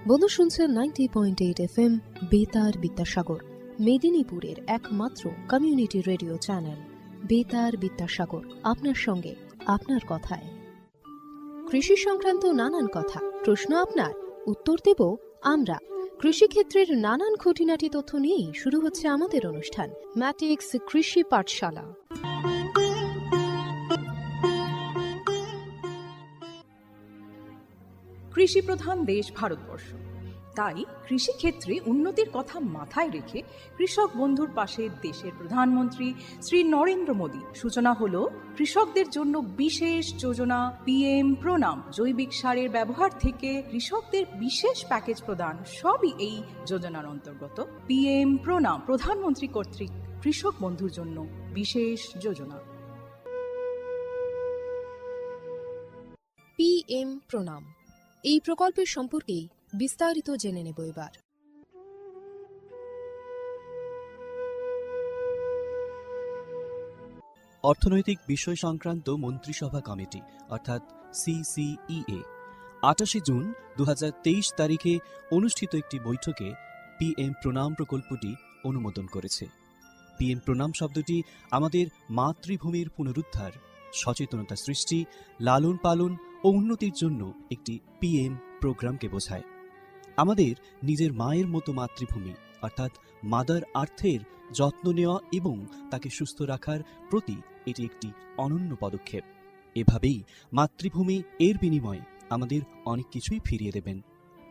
বন্ধু শুনছেন 90.8 FM বেতার বিদ্যাসাগর, মেদিনীপুরের একমাত্র কমিউনিটি রেডিও চ্যানেল বেতার বিদ্যাসাগর। আপনার সঙ্গে, আপনার কথায়। কৃষি সংক্রান্ত নানান কথা, প্রশ্ন আপনার, উত্তর দেব আমরা। কৃষিক্ষেত্রের নানান খুঁটিনাটি তথ্য নিয়েই শুরু হচ্ছে আমাদের অনুষ্ঠান ম্যাটিক্স কৃষি পাঠশালা। কৃষি প্রধান দেশ ভারতবর্ষ, তাই কৃষিক্ষেত্রে উন্নতির কথা মাথায় রেখে কৃষক বন্ধুর পাশে দেশের প্রধানমন্ত্রী শ্রী নরেন্দ্র মোদী। সূচনা হলো কৃষকদের জন্য বিশেষ যোজনা পিএম প্রণাম। জৈবিক সারের ব্যবহার থেকে কৃষকদের বিশেষ প্যাকেজ প্রদান, সবই এই যোজনার অন্তর্গত। পিএম প্রণাম, প্রধানমন্ত্রী কর্তৃক কৃষক বন্ধুর জন্য বিশেষ যোজনা। পিএম প্রণাম, এই প্রকল্পের সম্পর্কেই বিস্তারিত জেনে নেব এবার। অর্থনৈতিক বিষয় সংক্রান্ত মন্ত্রিসভা কমিটি অর্থাৎ CCEA 28 জুন 2023 তারিখে অনুষ্ঠিত একটি বৈঠকে পিএম প্রণাম প্রকল্পটি অনুমোদন করেছে। পিএম প্রণাম শব্দটি আমাদের মাতৃভূমির পুনরুদ্ধার, সচেতনতা সৃষ্টি, লালন পালন ও উন্নতির জন্য একটি পিএম প্রোগ্রামকে বোঝায়। আমাদের নিজের মায়ের মতো মাতৃভূমি অর্থাৎ মাদার আর্থের যত্ন নেওয়া এবং তাকে সুস্থ রাখার প্রতি এটি একটি অনন্য পদক্ষেপ। এভাবেই মাতৃভূমি এর বিনিময়ে আমাদের অনেক কিছুই ফিরিয়ে দেবেন।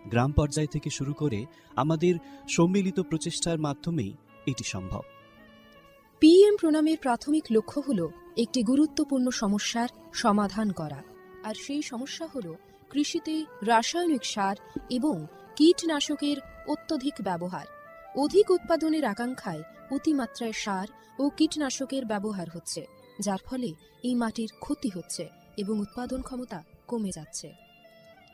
গ্রাম পর্যায় থেকে শুরু করে আমাদের সম্মিলিত প্রচেষ্টার মাধ্যমেই এটি সম্ভব। পিএম প্রণামের প্রাথমিক লক্ষ্য হল একটি গুরুত্বপূর্ণ সমস্যার সমাধান করা, আর সেই সমস্যা হল কৃষিতে রাসায়নিক সার এবং কীটনাশকের অত্যধিক ব্যবহার। অধিক উৎপাদনের আকাঙ্ক্ষায় অতিমাত্রায় সার ও কীটনাশকের ব্যবহার হচ্ছে, যার ফলে এই মাটির ক্ষতি হচ্ছে এবং উৎপাদন ক্ষমতা কমে যাচ্ছে।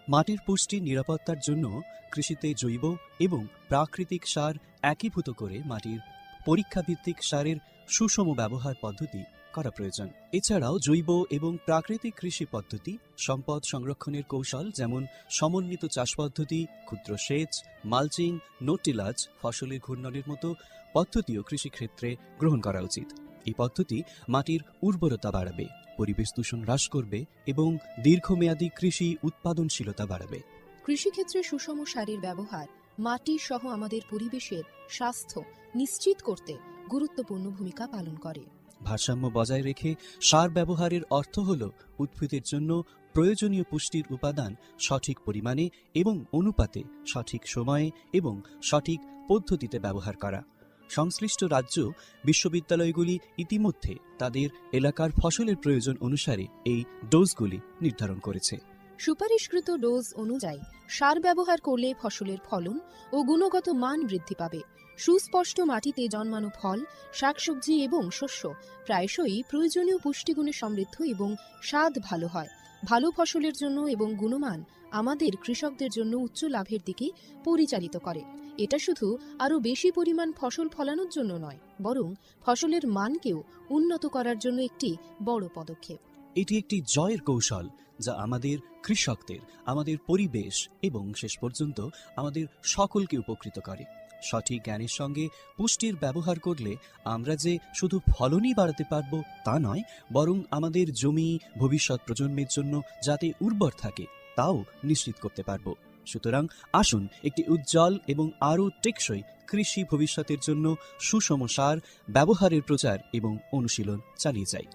মাটির পুষ্টি নিরাপত্তার জন্য কৃষিতে জৈব এবং প্রাকৃতিক সার একীভূত করে মাটির পরীক্ষাভিত্তিক সারের সুষম ব্যবহার পদ্ধতি করা প্রয়োজন। এছাড়াও জৈব এবং প্রাকৃতিক কৃষি পদ্ধতি, সম্পদ সংরক্ষণের কৌশল যেমন সমন্বিত চাষ পদ্ধতি, ক্ষুদ্র সেচ, মালচিং, নো-টিলাজ, ফসলের ঘূর্ণনের মতো পদ্ধতিও কৃষিক্ষেত্রে গ্রহণ করা উচিত। এই পদ্ধতি মাটির উর্বরতা বাড়াবে, পরিবেশ দূষণ হ্রাস করবে এবং দীর্ঘমেয়াদী কৃষি উৎপাদনশীলতা বাড়াবে। কৃষিক্ষেত্রে সুষম সারের ব্যবহার মাটি সহ আমাদের পরিবেশের স্বাস্থ্য নিশ্চিত করতে গুরুত্বপূর্ণ ভূমিকা পালন করে। ভারসাম্য বজায় রেখে সার ব্যবহারের অর্থ হল উদ্ভিদের জন্য প্রয়োজনীয় পুষ্টির উপাদান সঠিক পরিমাণে এবং অনুপাতে সঠিক সময়ে এবং সঠিক পদ্ধতিতে ব্যবহার করা। সংশ্লিষ্ট রাজ্য বিশ্ববিদ্যালয়গুলি ইতিমধ্যে তাদের এলাকার ফসলের প্রয়োজন অনুসারে এই ডোজগুলি নির্ধারণ করেছে। সুপারিশকৃত ডোজ অনুযায়ী সার ব্যবহার করলে ফসলের ফলন ও গুণগত মান বৃদ্ধি পাবে। সুস্পষ্ট মাটিতে জন্মানো ফল, শাকসবজি এবং শস্য প্রায়শই প্রয়োজনীয় পুষ্টিগুণে সমৃদ্ধ এবং স্বাদ ভালো হয়। ভালো ফসলের জন্য এবং গুণমান আমাদের কৃষকদের জন্য উচ্চ লাভের দিকে পরিচালিত করে। এটা শুধু আরও বেশি পরিমাণ ফসল ফলানোর জন্য নয়, বরং ফসলের মানকেও উন্নত করার জন্য একটি বড় পদক্ষেপ। এটি একটি জয়ের কৌশল যা আমাদের কৃষকদের, আমাদের পরিবেশ এবং শেষ পর্যন্ত আমাদের সকলকে উপকৃত করে। সঠিক জ্ঞানের সঙ্গে পুষ্টির ব্যবহার করলে আমরা যে শুধু ফলনই বাড়াতে পারব তা নয়, বরং আমাদের জমি ভবিষ্যৎ প্রজন্মের জন্য যাতে উর্বর থাকে তাও নিশ্চিত করতে পারব। সুতরাং আসুন একটি উজ্জ্বল এবং আরও টেকসই কৃষি ভবিষ্যতের জন্য সুষম সার ব্যবহারের প্রচার এবং অনুশীলন চালিয়ে যাই।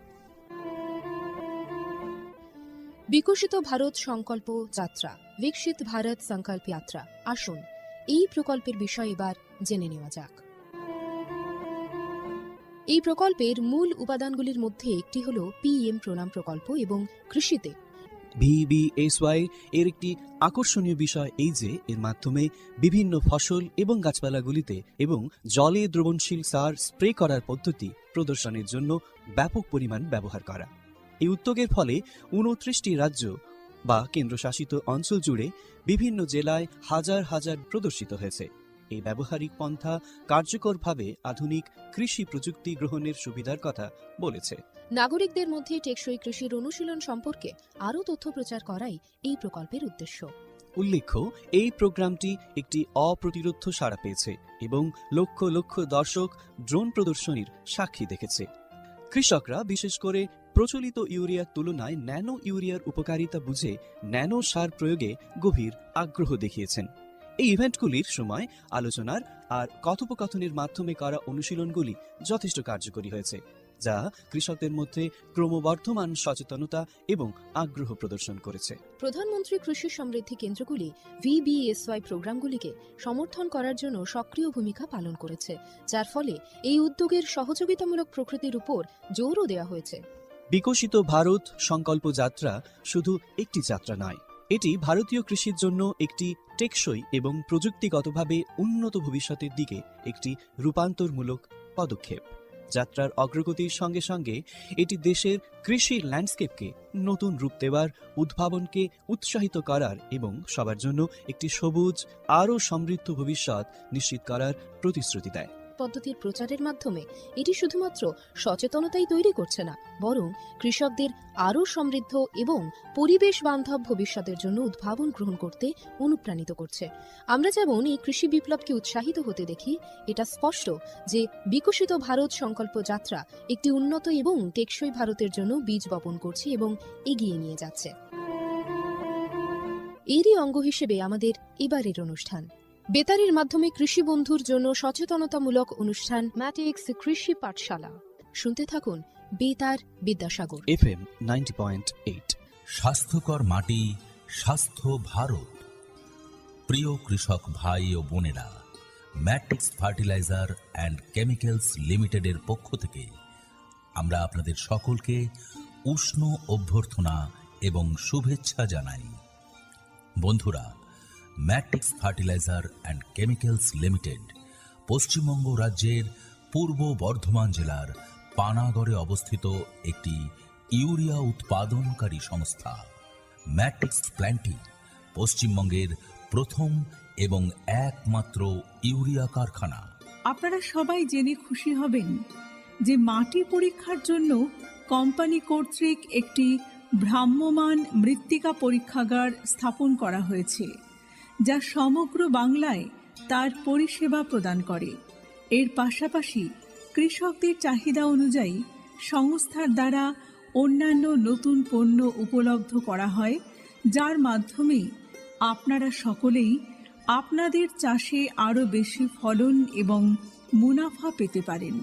বিকশিত ভারত সংকল্প যাত্রা, বিকশিত ভারত সংকল্প যাত্রা। আসুন এই প্রকল্পের বিষয়ে এবার জেনে নেওয়া যাক। এই প্রকল্পের মূল উপাদানগুলির মধ্যে একটি হল পিএম প্রণাম প্রকল্প এবং কৃষিতে VBSY এর একটি আকর্ষণীয় বিষয় এই যে এর মাধ্যমে বিভিন্ন ফসল এবং গাছপালাগুলিতে এবং জলে দ্রবণশীল সার স্প্রে করার পদ্ধতি প্রদর্শনের জন্য ব্যাপক পরিমাণ ব্যবহার করা। এই উদ্যোগের ফলে 29টি রাজ্য বা কেন্দ্রশাসিত অঞ্চল জুড়ে বিভিন্ন জেলায় হাজার হাজার প্রদর্শিত হয়েছে। এই ব্যবহারিক পন্থা কার্যকরভাবে আধুনিক কৃষি প্রযুক্তি গ্রহণের সুবিধার কথা বলেছে। নাগরিকদের মধ্যে টেকসই কৃষির অনুশীলন সম্পর্কে আরও তথ্য প্রচার করাই এই প্রকল্পের উদ্দেশ্য। উল্লেখ্য, এই প্রোগ্রামটি একটি অপ্রতিরোধ্য সাড়া পেয়েছে এবং লক্ষ লক্ষ দর্শক ড্রোন প্রদর্শনীর সাক্ষী দেখেছে। কৃষকরা বিশেষ করে প্রচলিত ইউরিয়ার তুলনায় ন্যানো ইউরিয়ার উপকারিতা বুঝে ন্যানো সার প্রয়োগে গভীর আগ্রহ দেখিয়েছেন। এই ইভেন্টগুলির সময় আলোচনার আর কথোপকথনের মাধ্যমে করা অনুশীলনগুলি যথেষ্ট কার্যকরী হয়েছে, যা কৃষকদের মধ্যে ক্রমবর্ধমান সচেতনতা এবং আগ্রহ প্রদর্শন করেছে। প্রধানমন্ত্রী কৃষি সমৃদ্ধি কেন্দ্রগুলি VBSY প্রোগ্রামগুলিকে সমর্থন করার জন্য সক্রিয় ভূমিকা পালন করেছে, যার ফলে এই উদ্যোগের সহযোগিতামূলক প্রকৃতির উপর জোরও দেওয়া হয়েছে। বিকশিত ভারত সংকল্প যাত্রা শুধু একটি যাত্রা নয়, এটি ভারতীয় কৃষির জন্য একটি টেকসই এবং প্রযুক্তিগতভাবে উন্নত ভবিষ্যতের দিকে একটি রূপান্তরমূলক পদক্ষেপ। যাত্রার অগ্রগতির সঙ্গে সঙ্গে এটি দেশের কৃষির ল্যান্ডস্কেপকে নতুন রূপ দেওয়ার, উদ্ভাবনকে উৎসাহিত করার এবং সবার জন্য একটি সবুজ আরও সমৃদ্ধ ভবিষ্যৎ নিশ্চিত করার প্রতিশ্রুতি দেয়। পদ্ধতির প্রচারের মাধ্যমে এটি শুধুমাত্র সচেতনতাই তৈরি করছে না, বরং কৃষকদের আরও সমৃদ্ধ এবং পরিবেশ বান্ধব ভবিষ্যতের জন্য উদ্ভাবন গ্রহণ করতে অনুপ্রাণিত করছে। আমরা যেমন এই কৃষি বিপ্লবকে উৎসাহিত হতে দেখি, এটা স্পষ্ট যে বিকশিত ভারত সংকল্প যাত্রা একটি উন্নত এবং টেকসই ভারতের জন্য বীজ বপন করছে এবং এগিয়ে নিয়ে যাচ্ছে। এরই অঙ্গ হিসেবে আমাদের এবারের অনুষ্ঠান বেতারের মাধ্যমে কৃষি বন্ধুর জন্য সচেতনতামূলক অনুষ্ঠান ম্যাটিক্স কৃষি পাঠশালা। শুনতে থাকুন বেতার বিদ্যাসাগর FM 90.8। স্বাস্থ্যকর মাটি, স্বাস্থ্য ভারত। প্রিয় কৃষক ভাই ও বোনেরা, ম্যাট্রিক্স ফার্টিলাইজার অ্যান্ড কেমিক্যালস লিমিটেডের পক্ষ থেকে আমরা আপনাদের সকলকে উষ্ণ অভ্যর্থনা এবং শুভেচ্ছা জানাই। বন্ধুরা, matrix fertiliser and chemicals limited Paschimbanga রাজ্যের পূর্ব বর্ধমান জেলার পানাগড়ে অবস্থিত একটি ইউরিয়া উৎপাদনকারী সংস্থা। ম্যাট্রিক্স প্ল্যান্টটি পশ্চিমবঙ্গের প্রথম এবং একমাত্র ইউরিয়া কারখানা। আপনারা সবাই জেনে খুশি হবেন যে মাটি পরীক্ষার জন্য কোম্পানি কর্তৃক একটি ভ্রাম্যমাণ মৃত্তিকা পরীক্ষাগার স্থাপন করা হয়েছে, যা সমগ্র বাংলায় তার পরিষেবা প্রদান করে। এর পাশাপাশি কৃষকদের চাহিদা অনুযায়ী সংস্থার দ্বারা অন্যান্য নতুন পণ্য উপলব্ধ করা হয়, যার মাধ্যমে আপনারা সকলেই আপনাদের চাষে আরও বেশি ফলন এবং মুনাফা পেতে পারেন।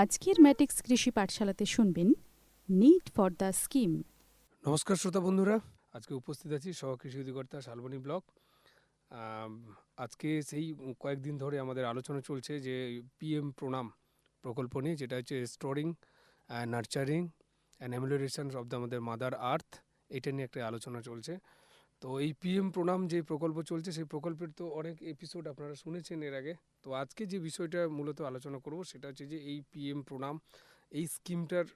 আজকের ম্যাটিক্স কৃষি পাঠশালাতে শুনবেন নিড ফর দ্য স্কিম। নমস্কার শ্রোতা বন্ধুরা, আজকে উপস্থিত আছি সহ কৃষি অধিকর্তা শালবনী ব্লক। আজকে সেই কয়েকদিন ধরে আমাদের আলোচনা চলছে যে PM প্রণাম প্রকল্প নিয়ে, যেটা হচ্ছে storing, nurturing and amelioration of the আমাদের মাদার আর্থ, এটা নিয়ে একটা আলোচনা চলছে। তো এই PM প্রণাম যে প্রকল্প চলছে, সেই প্রকল্পের তো অনেক এপিসোড আপনারা শুনেছেন এর আগে। তো আজকে যে বিষয়টা মূলত আলোচনা করব সেটা হচ্ছে যে এই PM প্রণাম এই স্কিমটার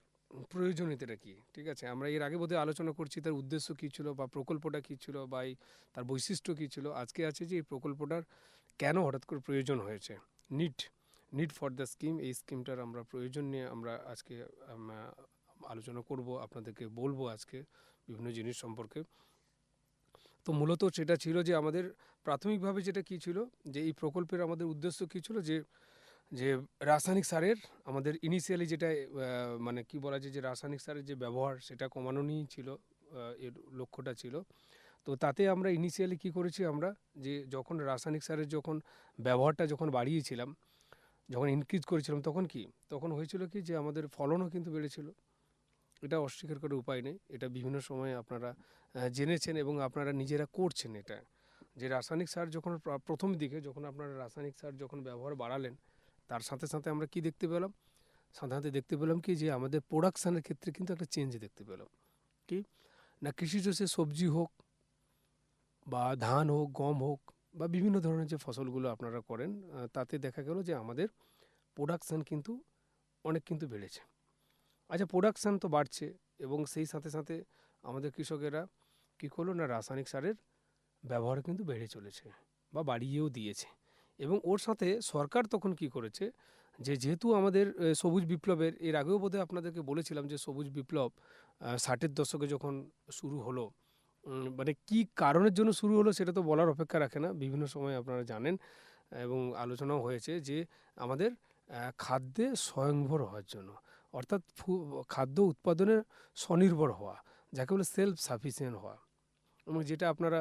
প্রয়োজনীয়তাটা কী। ঠিক আছে, আমরা এর আগে বোধহয় আলোচনা করছি তার উদ্দেশ্য কী ছিল বা প্রকল্পটা কী ছিল বা তার বৈশিষ্ট্য কী ছিল। আজকে আছে যে এই প্রকল্পটার কেন হঠাৎ করে প্রয়োজন হয়েছে, নিড ফর দ্য স্কিম, এই স্কিমটার আমরা প্রয়োজন নিয়ে আমরা আজকে আলোচনা করব, আপনাদেরকে বলবো আজকে বিভিন্ন জিনিস সম্পর্কে। তো মূলত সেটা ছিল যে আমাদের প্রাথমিকভাবে যেটা কী ছিল, যে এই প্রকল্পের আমাদের উদ্দেশ্য কী ছিল, যে রাসায়নিক সারের আমাদের ইনিশিয়ালি যেটা মানে কি বলা যায়, যে রাসায়নিক সারের যে ব্যবহার সেটা কমানো নিয়েই ছিল, এর লক্ষ্যটা ছিল। তো তাতে আমরা ইনিশিয়ালি কি করেছি, আমরা যে যখন রাসায়নিক সারের যখন ব্যবহারটা যখন বাড়িয়েছিলাম, যখন ইনক্রিজ করেছিলাম, তখন হয়েছিল কি যে আমাদের ফলনও কিন্তু বেড়েছিল। এটা অস্বীকার করার উপায় নেই, এটা বিভিন্ন সময় আপনারা জেনেছেন এবং আপনারা নিজেরা করছেন। এটা যে রাসায়নিক সার যখন প্রথম দিকে যখন আপনারা রাসায়নিক সার যখন ব্যবহার বাড়ালেন, তার সাথে সাথে আমরা কি দেখতে পেলাম, সাধারণত দেখতে পেলাম কি যে আমাদের প্রোডাকশানের ক্ষেত্রে কিন্তু একটা চেঞ্জ দেখতে পেলাম। কি না, কৃষিজ সে সবজি হোক বা ধান হোক, গম হোক বা বিভিন্ন ধরনের যে ফসলগুলো আপনারা করেন, তাতে দেখা গেল যে আমাদের প্রোডাকশান কিন্তু অনেক কিন্তু বেড়েছে। আচ্ছা, প্রোডাকশান তো বাড়ছে এবং সেই সাথে সাথে আমাদের কৃষকেরা কী করলো না, রাসায়নিক সারের ব্যবহার কিন্তু বেড়ে চলেছে বা বাড়িয়েও দিয়েছে। এবং ওর সাথে সরকার তখন কি করেছে, যেহেতু আমাদের সবুজ বিপ্লবের, এর আগেও বোধহয় আপনাদেরকে বলেছিলাম যে সবুজ বিপ্লব 60-এর দশকে যখন শুরু হলো, মানে কি কারণের জন্য শুরু হলো সেটা তো বলার অপেক্ষা রাখে না। বিভিন্ন সময় আপনারা জানেন এবং আলোচনাও হয়েছে যে আমাদের খাদ্যে স্বয়ংভর হওয়ার জন্য, অর্থাৎ খাদ্য উৎপাদনে স্বনির্ভর হওয়া, যাকে বলে সেলফ সাফিসিয়েন্ট হওয়া, এবং যেটা আপনারা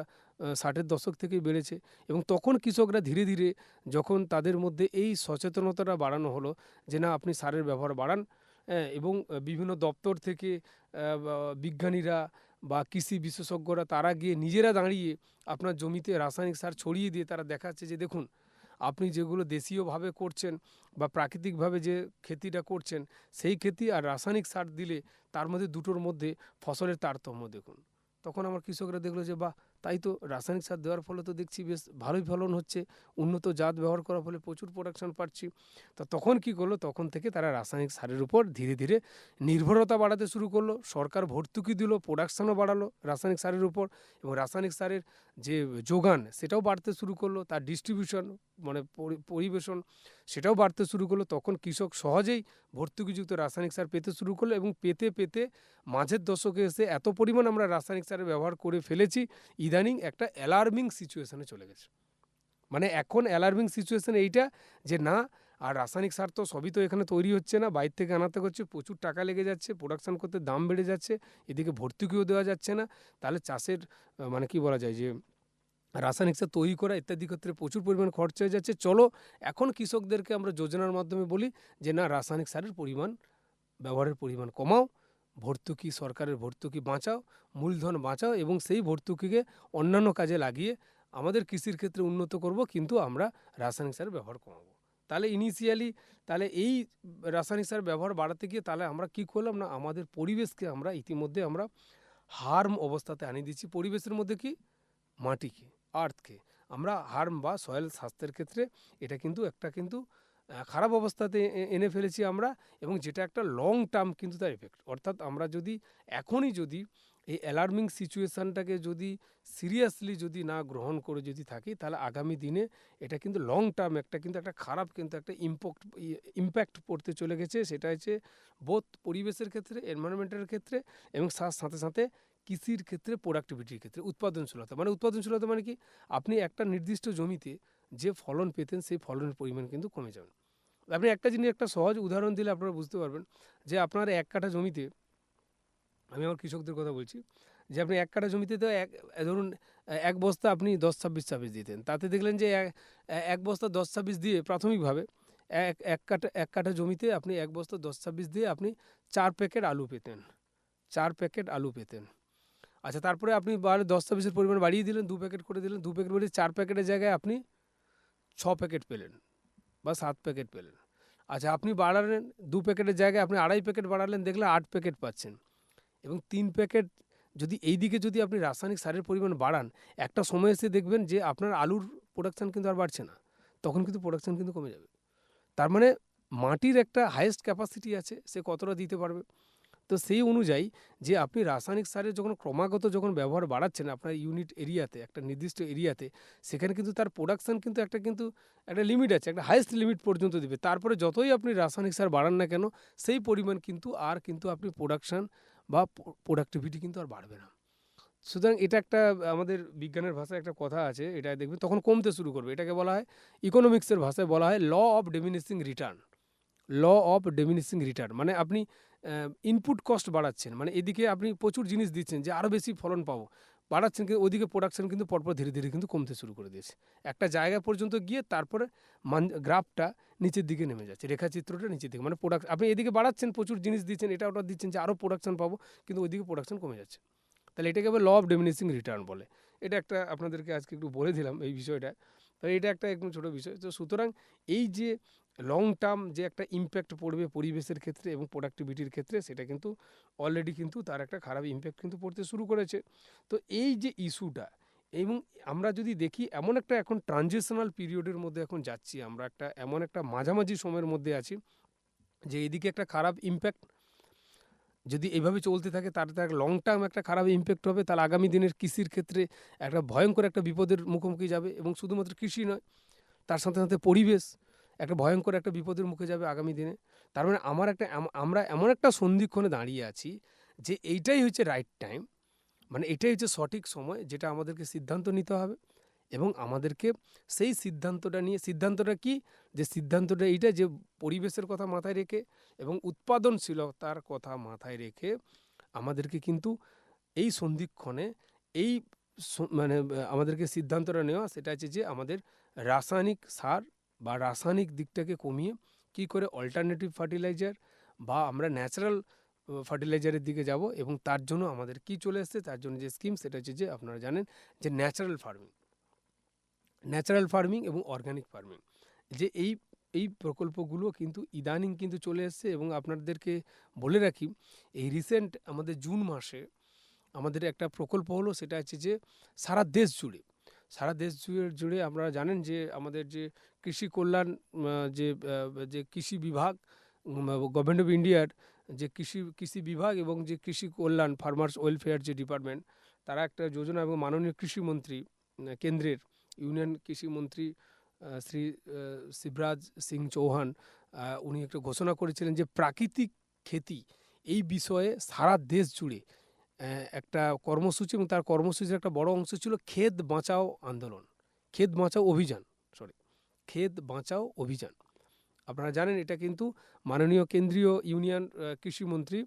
60-এর দশক থেকেই বেড়েছে। এবং তখন কৃষকরা ধীরে ধীরে যখন তাদের মধ্যে এই সচেতনতাটা বাড়ানো হলো যে না, আপনি সারের ব্যবহার বাড়ান, এবং বিভিন্ন দপ্তর থেকে বিজ্ঞানীরা বা কৃষি বিশেষজ্ঞরা তারা গিয়ে নিজেরা দাঁড়িয়ে আপনার জমিতে রাসায়নিক সার ছড়িয়ে দিয়ে তারা দেখাচ্ছে যে দেখুন, আপনি যেগুলো দেশীয়ভাবে করছেন বা প্রাকৃতিকভাবে যে খেতিটা করছেন, সেই খেতি আর রাসায়নিক সার দিলে তার মধ্যে দুটোর মধ্যে ফসলের তারতম্য দেখুন। তখন আমার কৃষকরা দেখলো যে বাহ, তাই তো, রাসায়নিক সার দেওয়ার ফলে তো দেখছি বেশ ভালোই ফলন হচ্ছে, উন্নত জাত ব্যবহার করার ফলে প্রচুর প্রোডাকশন পাচ্ছি। তো তখন কি করলো, তখন থেকে তারা রাসায়নিক সারের উপর ধীরে ধীরে নির্ভরতা বাড়াতে শুরু করলো। সরকার ভর্তুকি দিল, প্রোডাকশনও বাড়ালো রাসায়নিক সারের উপর, এবং রাসায়নিক সারের যে যোগান সেটাও বাড়তে শুরু করলো, তার ডিস্ট্রিবিউশন মানে পরিবেশন সেটাও বাড়তে শুরু করলো। তখন কৃষক সহজেই ভর্তুকিযুক্ত রাসায়নিক সার পেতে শুরু করলো, এবং পেতে পেতে মাঝের দশকে এসে এত পরিমাণ আমরা রাসায়নিক সারের ব্যবহার করে ফেলেছি, ইদানিং একটা অ্যালার্মিং সিচুয়েশনে চলে গেছে। মানে এখন অ্যালার্মিং সিচুয়েশন এইটা যে না, আর রাসায়নিক সার তো সবই তো এখানে তৈরি হচ্ছে না, বাইরে থেকে আনাতে হচ্ছে, প্রচুর টাকা লেগে যাচ্ছে, প্রোডাকশন করতে দাম বেড়ে যাচ্ছে, এদিকে ভর্তুকিও দেওয়া যাচ্ছে না, তাহলে চাষের মানে কি বলা যায় যে রাসায়নিক সার তৈরি করা ইত্যাদি ক্ষেত্রে প্রচুর পরিমাণ খরচা হয়ে যাচ্ছে। চলো এখন কৃষকদেরকে আমরা যোজনার মাধ্যমে বলি যে না, রাসায়নিক সারের পরিমাণ ব্যবহারের পরিমাণ কমাও, ভর্তুকি, সরকারের ভর্তুকি বাঁচাও, মূলধন বাঁচাও, এবং সেই ভর্তুকিকে অন্যান্য কাজে লাগিয়ে আমাদের কৃষির ক্ষেত্রে উন্নত করব, কিন্তু আমরা রাসায়নিক সারের ব্যবহার কমাবো। তাহলে ইনিশিয়ালি তাহলে এই রাসায়নিক সার ব্যবহার বাড়াতে গিয়ে তাহলে আমরা কি করলাম না, আমাদের পরিবেশকে আমরা ইতিমধ্যে আমরা হার্ম অবস্থাতে আনিয়ে দিচ্ছি। পরিবেশের মধ্যে কি, মাটিকে, আর্থকে আমরা হার্ম বা সয়েল স্বাস্থ্যের ক্ষেত্রে এটা কিন্তু একটা কিন্তু খারাপ অবস্থাতে এনে ফেলেছি আমরা, এবং যেটা একটা লং টার্ম কিন্তু তার এফেক্ট। অর্থাৎ আমরা যদি এখনই যদি এই অ্যালার্মিং সিচুয়েশানটাকে যদি সিরিয়াসলি যদি না গ্রহণ করে যদি থাকি, তাহলে আগামী দিনে এটা কিন্তু লং টার্ম একটা কিন্তু একটা খারাপ কিন্তু একটা ইম্প্যাক্ট পড়তে চলে গেছে। সেটা হচ্ছে বোথ পরিবেশের ক্ষেত্রে, এনভায়রনমেন্টের ক্ষেত্রে, এবং সাথে সাথে কৃষির ক্ষেত্রে, প্রোডাক্টিভিটির ক্ষেত্রে, উৎপাদনশীলতা। মানে উৎপাদনশীলতা মানে কি, আপনি একটা নির্দিষ্ট জমিতে যে ফলন পেতেন সেই ফলনের পরিমাণ কিন্তু কমে যাবে। আপনি একটা জিনিস, একটা সহজ উদাহরণ দিলে আপনারা বুঝতে পারবেন যে আপনার 1 কাঠা জমিতে, আমি আমার কৃষকদের কথা বলছি, যে আপনি 1 কাঠা জমিতে তো ধরুন 1 বস্তা আপনি 10-26 দিতেন, তাতে দেখলেন যে 1 বস্তা 10-26 দিয়ে প্রাথমিকভাবে এক কাঠা জমিতে আপনি 1 বস্তা 10-26 দিয়ে আপনি 4 প্যাকেট আলু পেতেন, 4 প্যাকেট আলু পেতেন। আচ্ছা, তারপরে আপনি 10-26-এর পরিমাণ বাড়িয়ে দিলেন, 2 প্যাকেট করে দিলেন, 2 প্যাকেট বাড়িয়ে 4 প্যাকেটের জায়গায় আপনি 6 প্যাকেট পেলেন বা 7 প্যাকেট পেলেন। আচ্ছা, আপনি বাড়ালেন 2 প্যাকেটের জায়গায় আপনি 2.5 প্যাকেট বাড়ালেন, দেখলেন 8 প্যাকেট পাচ্ছেন। এবং 3 প্যাকেট যদি এই দিকে যদি আপনি রাসায়নিক সারের পরিমাণ বাড়ান, একটা সময় এসে দেখবেন যে আপনার আলুর প্রোডাকশান কিন্তু আর বাড়ছে না, তখন কিন্তু প্রোডাকশান কিন্তু কমে যাবে। তার মানে মাটির একটা হাইয়েস্ট ক্যাপাসিটি আছে, সে কতটা দিতে পারবে। তো সেই অনুযায়ী যে আপনি রাসায়নিক সারের যখন ক্রমাগত যখন ব্যবহার বাড়াচ্ছেন আপনার ইউনিট এরিয়াতে, একটা নির্দিষ্ট এরিয়াতে, সেখানে কিন্তু তার প্রোডাকশান কিন্তু একটা লিমিট আছে, একটা হাইয়েস্ট লিমিট পর্যন্ত দিবে। তারপরে যতই আপনি রাসায়নিক সার বাড়ান না কেন, সেই পরিমাণ কিন্তু আপনি প্রোডাকশান বা প্রোডাক্টিভিটি কিন্তু আর বাড়বে না। সুতরাং এটা একটা আমাদের বিজ্ঞানের ভাষায় একটা কথা আছে, এটা দেখবেন তখন কমতে শুরু করবে। এটাকে বলা হয়, ইকোনমিক্সের ভাষায় বলা হয় law of diminishing return. Law of diminishing return মানে আপনি ইনপুট কস্ট বাড়াচ্ছেন, মানে এদিকে আপনি প্রচুর জিনিস দিচ্ছেন যে আরও বেশি ফলন পাবো, বাড়াচ্ছেন, কিন্তু ওইদিকে প্রোডাকশান কিন্তু পরপর ধীরে ধীরে কিন্তু কমতে শুরু করে দিয়েছে। একটা জায়গা পর্যন্ত গিয়ে তারপরে গ্রাফটা নিচের দিকে নেমে যাচ্ছে, রেখাচিত্রটা নিচের দিকে, মানে আপনি এদিকে বাড়াচ্ছেন, প্রচুর জিনিস দিচ্ছেন, এটা ওটা দিচ্ছেন যে আরও প্রোডাকশান পাবো, কিন্তু ওইদিকে প্রোডাকশান কমে যাচ্ছে। তাহলে এটাকে আবার ল অফ ডিমিনিশিং রিটার্ন বলে। এটা একটা আপনাদেরকে আজকে একটু বলে দিলাম এই বিষয়টা। তো এটা একটা একদম ছোটো বিষয়। তো সুতরাং এই যে লং টার্ম যে একটা ইম্প্যাক্ট পড়বে পরিবেশের ক্ষেত্রে এবং প্রোডাক্টিভিটির ক্ষেত্রে, সেটা কিন্তু অলরেডি কিন্তু তার একটা খারাপ ইম্প্যাক্ট কিন্তু পড়তে শুরু করেছে। তো এই যে ইস্যুটা, এবং আমরা যদি দেখি এমন একটা এখন ট্রানজিশনাল পিরিয়ডের মধ্যে এখন যাচ্ছি, আমরা এমন একটা মাঝামাঝি সময়ের মধ্যে আছি যে এদিকে একটা খারাপ ইম্প্যাক্ট যদি এইভাবে চলতে থাকে, তার লং টার্ম একটা খারাপ ইম্প্যাক্ট হবে, তাহলে আগামী দিনের কৃষির ক্ষেত্রে একটা ভয়ঙ্কর একটা বিপদের মুখোমুখি যাবে। এবং শুধুমাত্র কৃষি নয়, তার সাথে সাথে পরিবেশ একটা ভয়ঙ্কর একটা বিপদের মুখে যাবে আগামী দিনে। তার মানে আমরা এমন একটা সন্ধিক্ষণে দাঁড়িয়ে আছি যে এইটাই হচ্ছে রাইট টাইম মানে এটাই হচ্ছে সঠিক সময় যেটা আমাদেরকে সিদ্ধান্ত নিতে হবে এবং আমাদেরকে সেই সিদ্ধান্তটা কি, যে সিদ্ধান্তটা এইটা যে পরিবেশের কথা মাথায় রেখে এবং উৎপাদনশীলতার কথা মাথায় রেখে আমাদেরকে কিন্তু এই সন্ধিক্ষণে এই মানে আমাদেরকে সিদ্ধান্তটা নেওয়া, সেটা হচ্ছে যে আমাদের রাসায়নিক সার বা রাসায়নিক দিকটাকে কমিয়ে কি করে অল্টারনেটিভ ফার্টিলাইজার বা আমরা ন্যাচারাল ফার্টিলাইজারের দিকে যাব। এবং তার জন্য আমাদের কি চলে এসছে, তার জন্য যে স্কিম সেটা হচ্ছে যে আপনারা জানেন যে ন্যাচারাল ফার্মিং এবং অর্গানিক ফার্মিং, যে এই প্রকল্পগুলো কিন্তু ইদানিং কিন্তু চলে এসছে। এবং আপনাদেরকে বলে রাখি, এই রিসেন্ট আমাদের জুন মাসে আমাদের একটা প্রকল্প হলো, সেটা হচ্ছে যে সারা দেশ জুড়ে আপনারা জানেন যে আমাদের যে কৃষি কল্যাণ যে কৃষি বিভাগ, গভর্নমেন্ট অফ ইন্ডিয়ার যে কৃষি বিভাগ এবং যে কৃষি কল্যাণ ফার্মার্স ওয়েলফেয়ার যে ডিপার্টমেন্ট, তারা একটা যোজনা এবং মাননীয় কৃষিমন্ত্রী কেন্দ্রের ইউনিয়ন কৃষিমন্ত্রী শ্রী শিবরাজ সিং চৌহান উনি একটা ঘোষণা করেছিলেন যে প্রাকৃতিক খেতি এই বিষয়ে সারা দেশ জুড়ে একটা কর্মসূচি, এবং তার কর্মসূচির একটা বড় অংশ ছিল ক্ষেত বাঁচাও অভিযান। আপনারা জানেন এটা কিন্তু মাননীয় কেন্দ্রীয় ইউনিয়ন কৃষিমন্ত্রী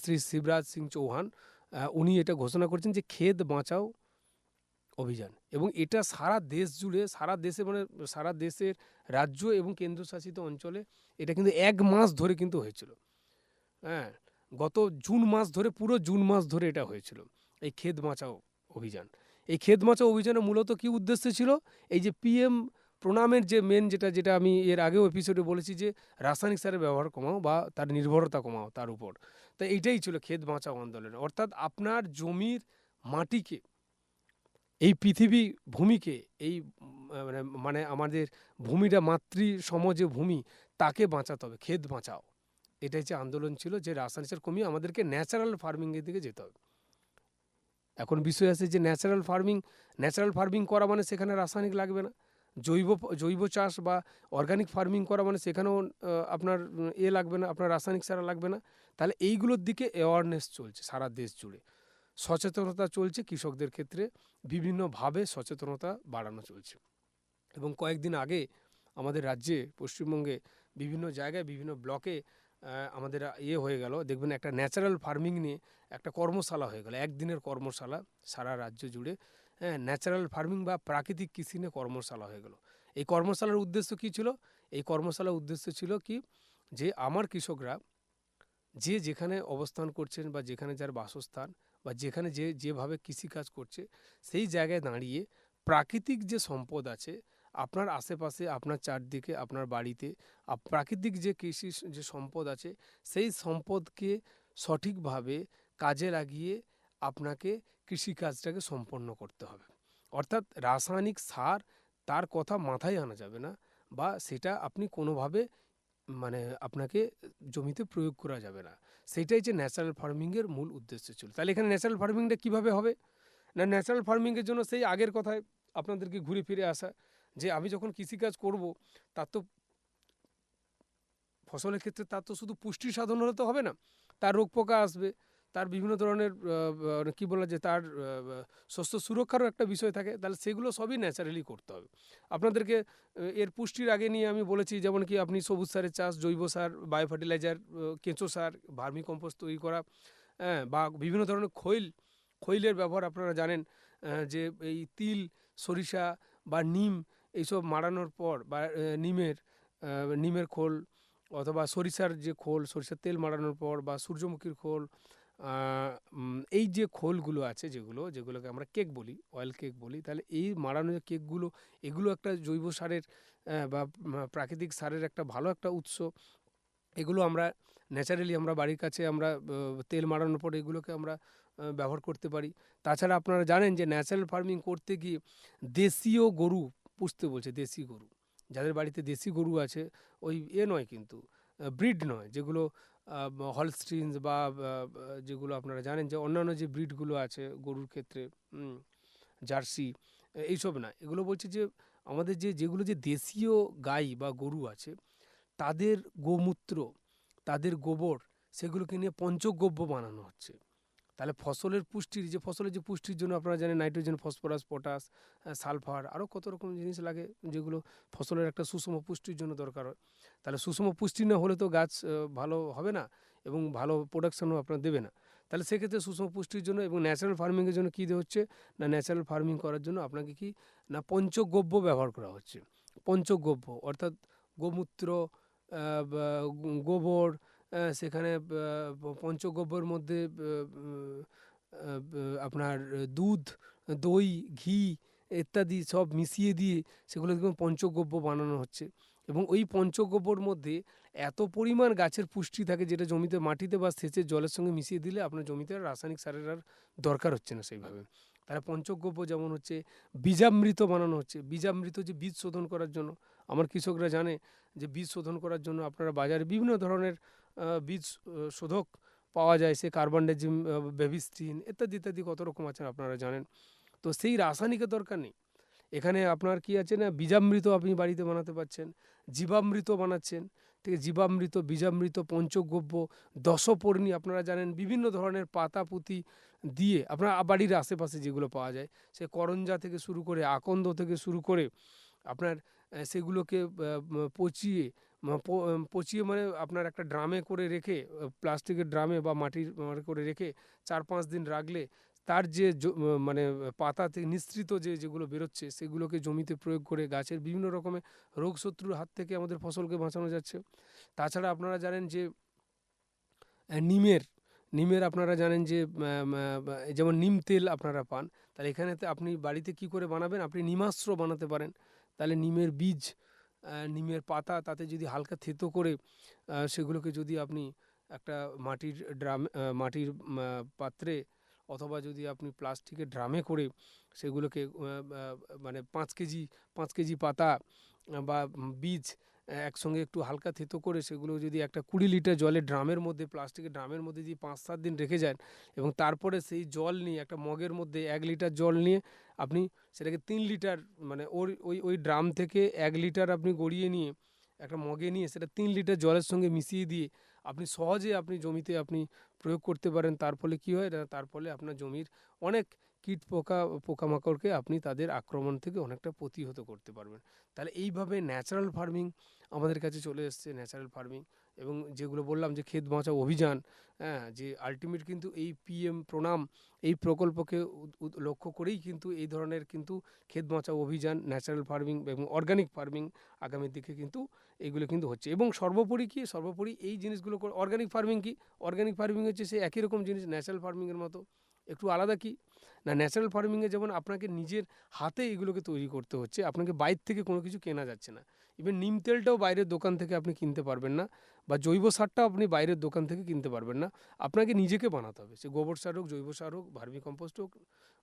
শ্রী শিবরাজ সিং চৌহান উনি এটা ঘোষণা করেছেন যে ক্ষেত বাঁচাও অভিযান। এবং এটা সারা দেশ জুড়ে, সারা দেশের রাজ্য এবং কেন্দ্রশাসিত অঞ্চলে এটা কিন্তু 1 মাস ধরে কিন্তু হয়েছিল। হ্যাঁ, গত পুরো জুন মাস ধরে এটা হয়েছিল, এই ক্ষেত বাঁচাও অভিযান। এই ক্ষেত বাঁচাও অভিযানের মূলত কি উদ্দেশ্য ছিল, এই যে পিএম প্রণামের যে মেন যেটা আমি এর আগেও এপিসোডে বলেছি যে রাসায়নিক সারের ব্যবহার কমাও বা তার নির্ভরতা কমাও তার উপর। তো এইটাই ছিল ক্ষেত বাঁচাও আন্দোলন। অর্থাৎ আপনার জমির মাটিকে, এই পৃথিবী ভূমিকে, এই মানে আমাদের ভূমিটা মাতৃসম যে ভূমি, তাকে বাঁচাতে হবে, ক্ষেত বাঁচাও। এটা হচ্ছে আন্দোলন ছিল, যে রাসায়নিক সার কমিয়ে আমাদেরকে ন্যাচারাল ফার্মিংয়ের দিকে যেতে হবে। এখন বিষয় আছে যে ন্যাচারাল ফার্মিং করা মানে সেখানে রাসায়নিক লাগবে না, জৈব চাষ বা অর্গানিক ফার্মিং করা মানে সেখানেও আপনার লাগবে না, আপনার রাসায়নিক সার লাগবে না। তাহলে এইগুলোর দিকে অ্যাওয়ারনেস চলছে সারা দেশ জুড়ে, সচেতনতা চলছে, কৃষকদের ক্ষেত্রে বিভিন্নভাবে সচেতনতা বাড়ানো চলছে। এবং কয়েকদিন আগে আমাদের রাজ্যে, পশ্চিমবঙ্গে বিভিন্ন জায়গায়, বিভিন্ন ব্লকে আমাদের হয়ে গেল, দেখবেন একটা ন্যাচারাল ফার্মিং নিয়ে একটা কর্মশালা হয়ে গেল, একদিনের কর্মশালা সারা রাজ্য জুড়ে। হ্যাঁ, ন্যাচারাল ফার্মিং বা প্রাকৃতিক কৃষি নিয়ে কর্মশালা হয়ে গেল। এই কর্মশালার উদ্দেশ্য কী ছিল? এই কর্মশালার উদ্দেশ্য ছিল কি, যে আমার কৃষকরা যেখানে অবস্থান করছেন বা যেখানে যার বাসস্থান বা যেখানে যেভাবে কৃষিকাজ করছে, সেই জায়গায় দাঁড়িয়ে প্রাকৃতিক যে সম্পদ আছে আপনার আশেপাশে, আপনার চারদিকে, আপনার বাড়িতে, প্রাকৃতিক যে কৃষি যে সম্পদ আছে, সেই সম্পদকে সঠিকভাবে কাজে লাগিয়ে আপনাকে কৃষিকাজটাকে সম্পন্ন করতে হবে। অর্থাৎ রাসায়নিক সার তার কথা মাথায় আনা যাবে না, বা সেটা আপনি কোনোভাবে মানে আপনাকে জমিতে প্রয়োগ করা যাবে না। সেটাই যে ন্যাচারাল ফার্মিংয়ের মূল উদ্দেশ্য ছিল। তাহলে এখানে ন্যাচারাল ফার্মিংটা কীভাবে হবে না, ন্যাচারাল ফার্মিংয়ের জন্য সেই আগের কথায় আপনাদেরকে ঘুরে ফিরে আসা, যে আমি যখন কৃষিকাজ করব, তার তো ফসলের ক্ষেত্রে তার তো শুধু পুষ্টি সাধন হলে তো হবে না, তার রোগ পোকা আসবে, তার বিভিন্ন ধরনের কী বলা যায়, তার শস্য সুরক্ষারও একটা বিষয় থাকে। তাহলে সেগুলো সবই ন্যাচারালি করতে হবে। আপনাদেরকে এর পুষ্টির আগে নিয়ে আমি বলেছি, যেমন কি আপনি সবুজ সারের চাষ, জৈব সার, বায়ো ফার্টিলাইজার, কেঁচো সার, ভার্মি কম্পোস্ট তৈরি করা, বা বিভিন্ন ধরনের খৈলের ব্যবহার আপনারা জানেন, যে এই তিল, সরিষা বা নিম এইসব মাড়ানোর পর, বা নিমের খোল, অথবা সরিষার যে খোল, সরিষার তেল মাড়ানোর পর, বা সূর্যমুখীর খোল, এই যে খোলগুলো আছে, যেগুলোকে আমরা কেক বলি, অয়েল কেক বলি, তাহলে এই মাড়ানো যে কেকগুলো, এগুলো একটা জৈব সারের বা প্রাকৃতিক সারের একটা ভালো একটা উৎস। এগুলো আমরা ন্যাচারালি আমরা বাড়ির কাছে আমরা তেল মাড়ানোর পর এগুলোকে আমরা ব্যবহার করতে পারি। তাছাড়া আপনারা জানেন যে ন্যাচারাল ফার্মিং করতে গিয়ে দেশীয় গরু পুষতে বলছে, দেশি গরু, যাদের বাড়িতে দেশি গরু আছে, ওই নয় কিন্তু ব্রিড নয়, যেগুলো হলস্টিনস বা যেগুলো আপনারা জানেন যে অন্যান্য যে ব্রিডগুলো আছে গরুর ক্ষেত্রে, জার্সি, এইসব না, এগুলো বলছে যে আমাদের যেগুলো যে দেশীয় গাই বা গরু আছে, তাদের গোমূত্র, তাদের গোবর, সেগুলোকে নিয়ে পঞ্চগব্য বানানো হচ্ছে। তাহলে ফসলের পুষ্টির যে পুষ্টির জন্য আপনারা জানেন নাইট্রোজেন, ফসফরাস, পটাশ, সালফার, আরও কত রকম জিনিস লাগে যেগুলো ফসলের একটা সুষম পুষ্টির জন্য দরকার হয়। তাহলে সুষম পুষ্টি না হলে তো গাছ ভালো হবে না এবং ভালো প্রোডাকশনও আপনার দেবে না। তাহলে সেক্ষেত্রে সুষম পুষ্টির জন্য এবং ন্যাচারাল ফার্মিংয়ের জন্য কী দেওয়া হচ্ছে না, ন্যাচারাল ফার্মিং করার জন্য আপনাকে কি না পঞ্চগব্য ব্যবহার করা হচ্ছে। পঞ্চগব্য অর্থাৎ গোমূত্র, বা গোবর, সেখানে পঞ্চগব্যের মধ্যে আপনার দুধ, দই, ঘি ইত্যাদি সব মিশিয়ে দিয়ে সেগুলো দেখবেন পঞ্চগব্য বানানো হচ্ছে। এবং ওই পঞ্চগব্যর মধ্যে এত পরিমাণ গাছের পুষ্টি থাকে যেটা জমিতে, মাটিতে বা সেচের জলের সঙ্গে মিশিয়ে দিলে আপনার জমিতে আর রাসায়নিক সারের আর দরকার হচ্ছে না সেইভাবে। তারা পঞ্চগব্য যেমন হচ্ছে বীজামৃত বানানো হচ্ছে। বীজামৃত যে বীজ শোধন করার জন্য, আমার কৃষকরা জানে যে বীজ শোধন করার জন্য আপনারা বাজারে বিভিন্ন ধরনের বীজ শোধক পাওয়া যায়, সে কার্বনডাজিম, বেবিস্টিন ইত্যাদি ইত্যাদি কত রকম আছে আপনারা জানেন। তো সেই রাসায়নিকের দরকার নেই। এখানে আপনার কি আছে না, বীজামৃত আপনি বাড়িতে বানাতে পারছেন, জীবামৃত বানাচ্ছেন, ঠিক আছে, জীবামৃত, বীজামৃত, পঞ্চগব্য, দশপর্ণী আপনারা জানেন, বিভিন্ন ধরনের পাতা পুঁতি দিয়ে আপনার বাড়ির আশেপাশে যেগুলো পাওয়া যায়, সে করঞ্জা থেকে শুরু করে আকন্দ থেকে শুরু করে আপনার সেগুলোকে পচিয়ে পচিয়ে মানে আপনার একটা ড্রামে করে রেখে, প্লাস্টিকের ড্রামে বা মাটির করে রেখে 4-5 দিন রাখলে তার যে মানে পাতা থেকে নিঃসৃত যেগুলো বেরোচ্ছে সেগুলোকে জমিতে প্রয়োগ করে গাছের বিভিন্ন রকমের রোগ শত্রুর হাত থেকে আমাদের ফসলকে বাঁচানো যাচ্ছে। তাছাড়া আপনারা জানেন যে নিমের আপনারা জানেন যে যেমন নিম তেল আপনারা পান, তাহলে এখানেতে আপনি বাড়িতে কি করে বানাবেন, আপনি নিমাস্ত্র বানাতে পারেন। তাহলে নিমের বীজ, নিমের পাতা, তাতে যদি হালকা থেতো করে সেগুলোকে যদি আপনি একটা মাটির পাত্রে অথবা যদি আপনি প্লাস্টিকের ড্রামে করে সেগুলোকে মানে 5 কেজি পাতা বা বীজ একসঙ্গে একটু হালকা থেতো করে সেগুলো যদি একটা 20 লিটার জলে ড্রামের মধ্যে, প্লাস্টিকের ড্রামের মধ্যে যদি 5-7 দিন রেখে যান এবং তারপরে সেই জল নিয়ে একটা মগের মধ্যে 1 লিটার জল নিয়ে আপনি সেটাকে 3 লিটার মানে ওই ড্রাম থেকে 1 লিটার আপনি গড়িয়ে নিয়ে একটা মগে নিয়ে সেটা 3 লিটার জলের সঙ্গে মিশিয়ে দিয়ে আপনি সহজে আপনি জমিতে আপনি প্রয়োগ করতে পারেন। তার ফলে কী হয় না, তার ফলে আপনার জমির অনেক কীট পোকামাকড়কে আপনি তাদের আক্রমণ থেকে অনেকটা প্রতিহত করতে পারবেন। তাহলে এইভাবে ন্যাচারাল ফার্মিং আমাদের কাছে চলে এসছে, ন্যাচারাল ফার্মিং। এবং যেগুলো বললাম যে ক্ষেত বাঁচাও অভিযান, হ্যাঁ, যে আলটিমেট কিন্তু এই পিএম প্রণাম এই প্রকল্পকে লক্ষ্য করেই কিন্তু এই ধরনের কিন্তু ক্ষেত বাঁচাও অভিযান, ন্যাচারাল ফার্মিং এবং অর্গানিক ফার্মিং আগামীর দিকে কিন্তু এইগুলো কিন্তু হচ্ছে। এবং সর্বোপরি এই জিনিসগুলো অর্গানিক ফার্মিং কি, অর্গানিক ফার্মিং হচ্ছে সেই একই রকম জিনিস ন্যাচারাল ফার্মিংয়ের মতো, একটু আলাদা কি না, ন্যাচারাল ফার্মিংয়ে যেমন আপনাকে নিজের হাতে এগুলোকে তৈরি করতে হচ্ছে, আপনাকে বাইরে থেকে কোনো কিছু কেনা যাচ্ছে না। ইভেন নিম তেলটাও বাইরের দোকান থেকে আপনি কিনতে পারবেন না, বা জৈব সারটাও আপনি বাইরের দোকান থেকে কিনতে পারবেন না, আপনাকে নিজেকে বানাতে হবে। সে গোবর সার হোক, জৈব সার হোক, ভার্মি কম্পোস্ট হোক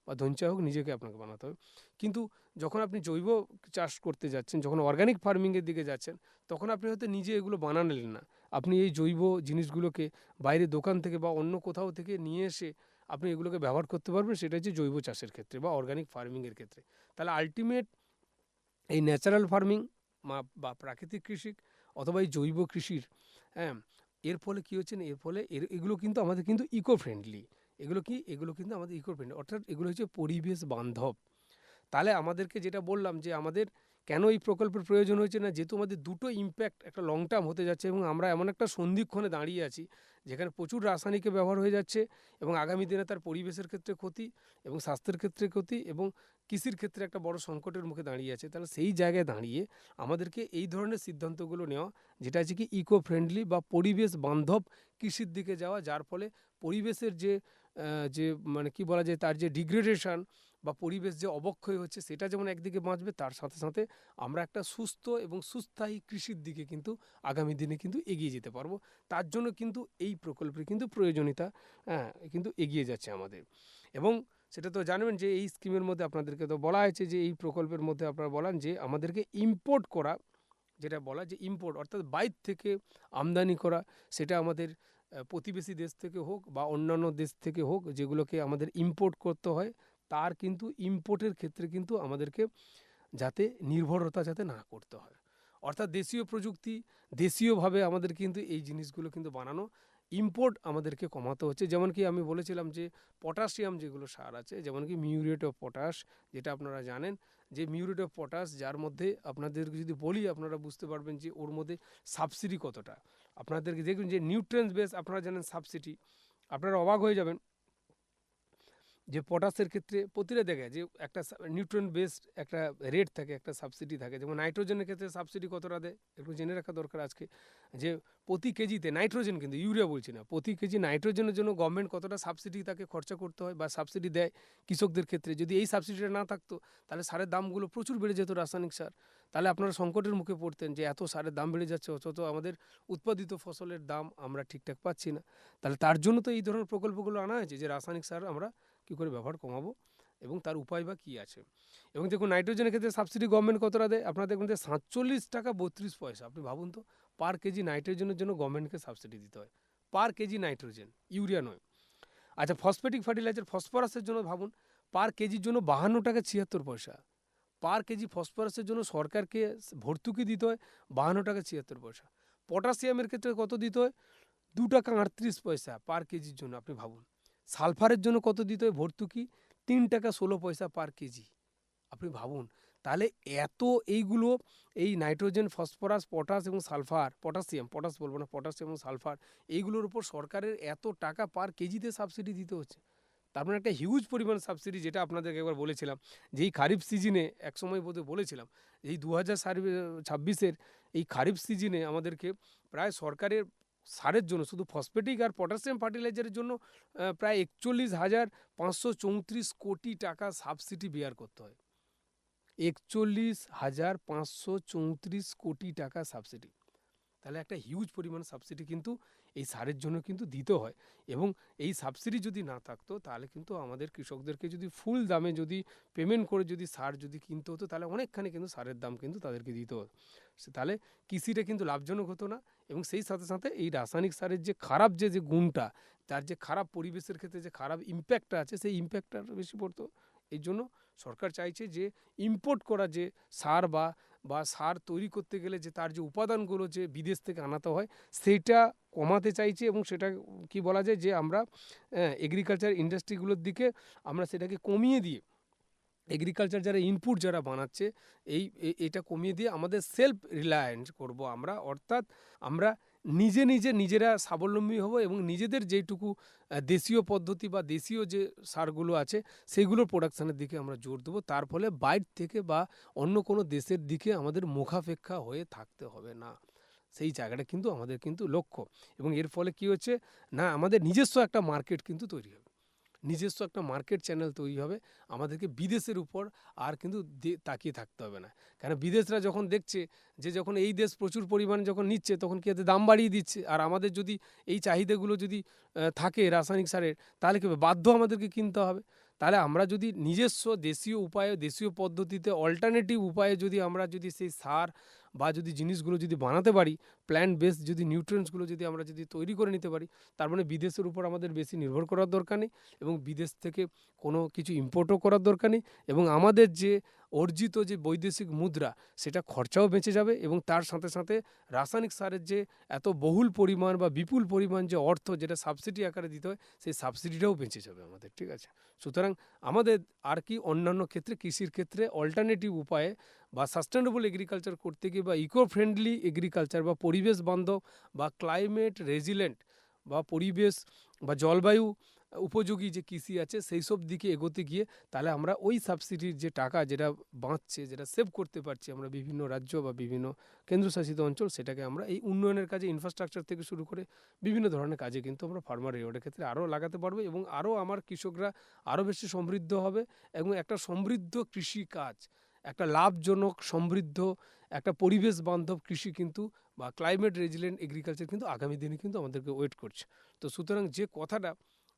বা ধঞ্চা হোক, নিজেকে আপনাকে বানাতে হবে। কিন্তু যখন আপনি জৈব চাষ করতে যাচ্ছেন, যখন অর্গানিক ফার্মিংয়ের দিকে যাচ্ছেন, তখন আপনি হয়তো নিজে এগুলো বানালেন না, আপনি এই জৈব জিনিসগুলোকে বাইরের দোকান থেকে বা অন্য কোথাও থেকে নিয়ে এসে আপনি এগুলোকে ব্যবহার করতে পারবেন। সেটা হচ্ছে জৈব চাষের ক্ষেত্রে বা অর্গানিক ফার্মিংয়ের ক্ষেত্রে। তাহলে আলটিমেট এই ন্যাচারাল ফার্মিং বা প্রাকৃতিক কৃষি অথবা এই জৈব কৃষির, হ্যাঁ, এর ফলে কী হচ্ছে না, এর ফলে এগুলো কিন্তু আমাদের কিন্তু ইকো ফ্রেন্ডলি। এগুলো কিন্তু আমাদের ইকো ফ্রেন্ডলি, অর্থাৎ এগুলো হচ্ছে পরিবেশ বান্ধব। তাহলে আমাদেরকে যেটা বললাম যে আমাদের কেন এই প্রকল্পের প্রয়োজন হয়েছে না, যেহেতু আমাদের দুটো ইম্প্যাক্ট একটা লং টার্ম হতে যাচ্ছে এবং আমরা এমন একটা সন্ধিক্ষণে দাঁড়িয়ে আছি যেখানে প্রচুর রাসায়নিকের ব্যবহার হয়ে যাচ্ছে এবং আগামী দিনে তার পরিবেশের ক্ষেত্রে ক্ষতি এবং স্বাস্থ্যের ক্ষেত্রে ক্ষতি এবং কৃষির ক্ষেত্রে একটা বড় সংকটের মুখে দাঁড়িয়ে আছে। তাহলে সেই জায়গায় দাঁড়িয়ে আমাদেরকে এই ধরনের সিদ্ধান্তগুলো নেওয়া, যেটা আছে কি ইকো ফ্রেন্ডলি বা পরিবেশ বান্ধব কৃষির দিকে যাওয়া, যার ফলে পরিবেশের যে মানে কি বলা যায়, তার যে ডিগ্রেডেশন বা পরিবেশ যে অবক্ষয় হচ্ছে সেটা যেমন একদিকে বাঁচবে, তার সাথে সাথে আমরা একটা সুস্থ এবং সুস্থায়ী কৃষির দিকে কিন্তু আগামী দিনে কিন্তু এগিয়ে যেতে পারবো। তার জন্য কিন্তু এই প্রকল্পের কিন্তু প্রয়োজনীয়তা কিন্তু এগিয়ে যাচ্ছে আমাদের। এবং সেটা তো জানবেন যে এই স্কিমের মধ্যে আপনাদেরকে তো বলা হয়েছে যে এই প্রকল্পের মধ্যে আপনারা বলেন যে আমাদেরকে ইম্পোর্ট করা, যেটা বলা যে ইম্পোর্ট অর্থাৎ বাইর থেকে আমদানি করা, সেটা আমাদের প্রতিবেশী দেশ থেকে হোক বা অন্যান্য দেশ থেকে হোক, যেগুলোকে আমাদের ইম্পোর্ট করতে হয়, তার কিন্তু ইম্পোর্টের ক্ষেত্রে কিন্তু আমাদেরকে যাতে নির্ভরতা যাতে না করতে হয়, অর্থাৎ দেশীয় প্রযুক্তি, দেশীয়ভাবে আমাদের কিন্তু এই জিনিসগুলো কিন্তু বানানো ইম্পোর্ট আমাদেরকে কমাতে হচ্ছে। যেমন কি আমি বলেছিলাম যে পটাশিয়াম যেগুলো সার আছে, যেমন কি মিউরেট অফ পটাশ, যেটা আপনারা জানেন যে মিউরেট অফ পটাশ, যার মধ্যে আপনাদেরকে যদি বলি আপনারা বুঝতে পারবেন যে ওর মধ্যে সাবসিডি কতটা। আপনাদেরকে দেখবেন যে নিউট্রিয়েন্টস বেস, আপনারা জানেন সাবসিডি, আপনারা অবাক হয়ে যাবেন যে পটাশের ক্ষেত্রে প্রতিটা জায়গায় যে একটা নিউট্রিয়েন্ট বেসড একটা রেট থাকে, একটা সাবসিডি থাকে। যেমন নাইট্রোজেনের ক্ষেত্রে সাবসিডি কতটা দেয় একটু জেনে রাখা দরকার আজকে, যে প্রতি কেজিতে নাইট্রোজেন, কিন্তু ইউরিয়া বলছি না, প্রতি কেজি নাইট্রোজেনের জন্য গভর্নমেন্ট কতটা সাবসিডি তাকে খরচা করতে হয় বা সাবসিডি দেয় কৃষকদের ক্ষেত্রে। যদি এই সাবসিডিটা না থাকতো তাহলে সারের দামগুলো প্রচুর বেড়ে যেত, রাসায়নিক সার। তাহলে আপনারা সংকটের মুখে পড়তেন যে এত সারের দাম বেড়ে যাচ্ছে, অথচ আমাদের উৎপাদিত ফসলের দাম আমরা ঠিকঠাক পাচ্ছি না। তাহলে তার জন্য তো এই ধরনের প্রকল্পগুলো আনা হয়েছে যে রাসায়নিক সার আমরা কী করে ব্যবহার কমাবো এবং তার উপায় বা কী আছে। এবং দেখুন নাইট্রোজেনের ক্ষেত্রে সাবসিডি গভর্নমেন্ট কতটা দেয়, আপনারা দেখবেন যে 47 টাকা 32 পয়সা। আপনি ভাবুন তো, পার কেজি নাইট্রোজেনের জন্য গভর্নমেন্টকে সাবসিডি দিতে হয়, পার কেজি নাইট্রোজেন, ইউরিয়া নয়। আচ্ছা, ফসফেটিক ফার্টিলাইজার ফসফরাসের জন্য ভাবুন, পার কেজির জন্য 52 টাকা 76 পয়সা। পার কেজি ফসফরাসের জন্য সরকারকে ভর্তুকি দিতে হয় 52 টাকা 76 পয়সা। পটাশিয়ামের ক্ষেত্রে কত দিতে হয়, 2 টাকা 38 পয়সা পার কেজির জন্য। আপনি ভাবুন, সালফারের জন্য কত দিতে হয় ভর্তুকি, 3 টাকা 16 পয়সা পার কেজি। আপনি ভাবুন, তাহলে এত এইগুলো, এই নাইট্রোজেন, ফসফরাস, পটাশ এবং সালফার, পটাশিয়াম, পটাশ বলবো না, পটাশিয়াম এবং সালফার, এইগুলোর উপর সরকারের এত টাকা পার কেজিতে সাবসিডি দিতে হচ্ছে। তার মানে একটা হিউজ পরিমাণ সাবসিডি, যেটা আপনাদেরকে একবার বলেছিলাম যে এই খারিফ সিজনে, একসময় বোধহয় বলেছিলাম, এই 2026-এর এই খারিফ সিজনে আমাদেরকে প্রায় সরকারের সারের জন্য, শুধু ফসফেটিক আর পটাশিয়াম ফার্টিলাইজারের জন্য প্রায় 41,534 কোটি টাকা সাবসিডি বেয়ার করতে হয়। 41,534 কোটি টাকা সাবসিডি। তাহলে একটা হিউজ পরিমাণ সাবসিডি কিন্তু এই সারের জন্য কিন্তু দিতে হয়। এবং এই সাবসিডি যদি না থাকতো তাহলে কিন্তু আমাদের কৃষকদেরকে যদি ফুল দামে যদি পেমেন্ট করে যদি সার যদি কিনতে হতো, তাহলে অনেকখানি কিন্তু সারের দাম কিন্তু তাদেরকে দিতে হতো। তাহলে কৃষিটা কিন্তু লাভজনক হতো না। এবং সেই সাথে সাথে এই রাসায়নিক সারের যে খারাপ যে গুণটা, তার যে খারাপ পরিবেশের ক্ষেত্রে যে খারাপ ইম্প্যাক্টটা আছে, সেই ইম্প্যাক্টটা বেশি পড়তো। এই জন্য সরকার চাইছে যে ইম্পোর্ট করা যে সার বা সার তৈরি করতে গেলে যে তার যে উপাদানগুলো যে বিদেশ থেকে আনাতে হয়, সেইটা কমাতে চাইছে। এবং সেটা কি বলা যায় যে আমরা এগ্রিকালচার ইন্ডাস্ট্রিগুলোর দিকে আমরা সেটাকে কমিয়ে দিয়ে, এগ্রিকালচার যারা ইনপুট যারা বানাচ্ছে, এটা কমিয়ে দিয়ে আমাদের সেলফ রিলায়েন্স করব আমরা। অর্থাৎ আমরা নিজেরা স্বাবলম্বী হব এবং নিজেদের যেটুকু দেশীয় পদ্ধতি বা দেশীয় যে সারগুলো আছে সেইগুলোর প্রোডাকশানের দিকে আমরা জোর দেবো। তার ফলে বাইরে থেকে বা অন্য কোনো দেশের দিকে আমাদের মুখাপেক্ষা হয়ে থাকতে হবে না, সেই জায়গাটা কিন্তু আমাদের কিন্তু লক্ষ্য। এবং এর ফলে কি হচ্ছে না, আমাদের নিজস্ব একটা মার্কেট কিন্তু তৈরি হবে, নিজস্ব একটা মার্কেট চ্যানেল তৈরি হবে। আমাদেরকে বিদেশের উপর আর কিন্তু তাকিয়ে থাকতে হবে না। কারণ বিদেশরা যখন দেখছে যে যখন এই দেশ প্রচুর পরিমাণে যখন নিচ্ছে, তখন কি দাম বাড়িয়ে দিচ্ছে। আর আমাদের যদি এই চাহিদাগুলো যদি থাকে রাসায়নিক সারের, তাহলে কি বাধ্য আমাদেরকে কিনতে হবে। তাহলে আমরা যদি নিজস্ব দেশীয় উপায়ে, দেশীয় পদ্ধতিতে, অল্টারনেটিভ উপায়ে যদি আমরা যদি সেই সার বা যদি জিনিসগুলো যদি বানাতে পারি, প্ল্যান্ট বেসড যদি নিউট্রিয়েন্টসগুলো যদি আমরা যদি তৈরি করে নিতে পারি, তার মানে বিদেশের উপর আমাদের বেশি নির্ভর করার দরকার নেই এবং বিদেশ থেকে কোনো কিছু ইম্পোর্টও করার দরকার নেই। এবং আমাদের যে অর্জিত যে বৈদেশিক মুদ্রা, সেটা খরচাও বেঁচে যাবে। এবং তার সাথে সাথে রাসায়নিক সারের যে এত বহুল পরিমাণ বা বিপুল পরিমাণ যে অর্থ যেটা সাবসিডি আকারে দিতে হয়, সেই সাবসিডিটাও বেঁচে যাবে আমাদের। ঠিক আছে, সুতরাং আমাদের আর কি অন্যান্য ক্ষেত্রে, কৃষির ক্ষেত্রে অল্টারনেটিভ উপায়ে বা সাস্টেনেবল এগ্রিকালচার করতে গিয়ে বা ইকো ফ্রেন্ডলি এগ্রিকালচার বা পরিবেশ বান্ধব বা ক্লাইমেট রেজিলেন্ট বা পরিবেশ বা জলবায়ু উপযোগী যে কৃষি আছে, সেই সব দিকে এগোতে গিয়ে তাহলে আমরা ওই সাবসিডির যে টাকা যেটা বাঁচছে, যেটা সেভ করতে পারছি আমরা বিভিন্ন রাজ্য বা বিভিন্ন কেন্দ্রশাসিত অঞ্চল, সেটাকে আমরা এই উন্নয়নের কাজে, ইনফ্রাস্ট্রাকচার থেকে শুরু করে বিভিন্ন ধরনের কাজে কিন্তু আমরা ফার্মার রিওয়ার্ডের ক্ষেত্রে আরও লাগাতে পারবো। এবং আরও আমার কৃষকরা আরও বেশি সমৃদ্ধ হবে এবং একটা সমৃদ্ধ কৃষি কাজ, একটা লাভজনক সমৃদ্ধ একটা পরিবেশ বান্ধব কৃষি কিন্তু বা ক্লাইমেট রেজিলেন্ট এগ্রিকালচার কিন্তু আগামী দিনে কিন্তু আমাদেরকে ওয়েট করছে। তো সুতরাং যে কথাটা